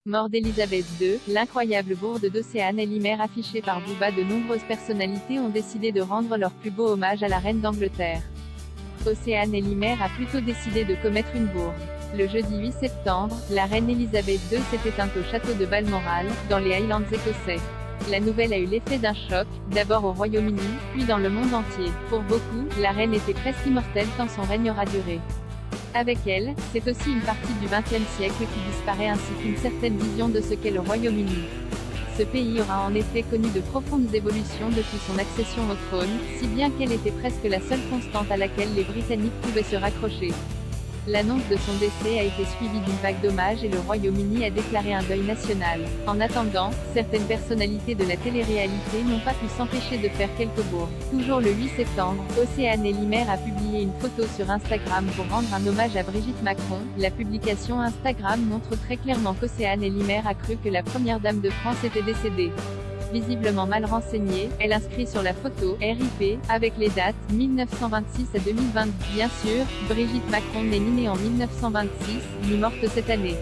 Mort d'Elisabeth II, l'incroyable bourde d'Océane Elimer affichée par Booba. De nombreuses personnalités ont décidé de rendre leur plus beau hommage à la reine d'Angleterre. Océane Elimer a plutôt décidé de commettre une bourde. Le jeudi 8 septembre, la reine Elisabeth II s'est éteinte au château de Balmoral, dans les Highlands écossais. La nouvelle a eu l'effet d'un choc, d'abord au Royaume-Uni, puis dans le monde entier. Pour beaucoup, la reine était presque immortelle tant son règne aura duré. Avec elle, c'est aussi une partie du XXe siècle qui disparaît ainsi qu'une certaine vision de ce qu'est le Royaume-Uni. Ce pays aura en effet connu de profondes évolutions depuis son accession au trône, si bien qu'elle était presque la seule constante à laquelle les Britanniques pouvaient se raccrocher. L'annonce de son décès a été suivie d'une vague d'hommages et le Royaume-Uni a déclaré un deuil national. En attendant, certaines personnalités de la télé-réalité n'ont pas pu s'empêcher de faire quelques bourdes. Toujours le 8 septembre, Océane Elimer a publié une photo sur Instagram pour rendre un hommage à Brigitte Macron. La publication Instagram montre très clairement qu'Océane Elimer a cru que la première dame de France était décédée. Visiblement mal renseignée, elle inscrit sur la photo « RIP » avec les dates « 1926 à 2020 ». Bien sûr, Brigitte Macron n'est ni née en 1926, ni morte cette année.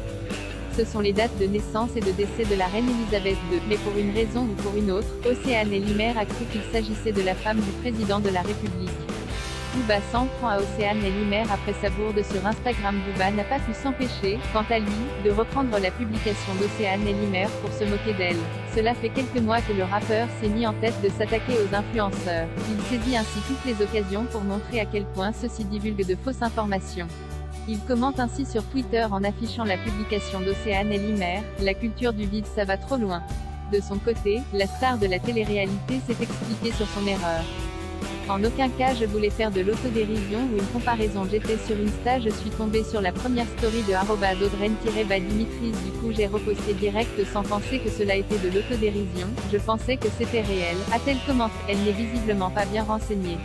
Ce sont les dates de naissance et de décès de la reine Elisabeth II. Mais pour une raison ou pour une autre, Océane Elimer a cru qu'il s'agissait de la femme du président de la République. Booba s'en prend à Océane Elimer après sa bourde sur Instagram. Booba n'a pas pu s'empêcher, quant à lui, de reprendre la publication d'Océane Elimer pour se moquer d'elle. Cela fait quelques mois que le rappeur s'est mis en tête de s'attaquer aux influenceurs. Il saisit ainsi toutes les occasions pour montrer à quel point ceux-ci divulguent de fausses informations. Il commente ainsi sur Twitter en affichant la publication d'Océane Elimer « La culture du vide, ça va trop loin ». De son côté, la star de la télé-réalité s'est expliquée sur son erreur. En aucun cas je voulais faire de l'autodérision ou une comparaison. J'étais sur Insta, je suis tombée sur la première story de @audren-dimitris. Du coup j'ai reposté direct sans penser que cela était de l'autodérision. Je pensais que c'était réel, a-t-elle commenté. Elle n'est visiblement pas bien renseignée.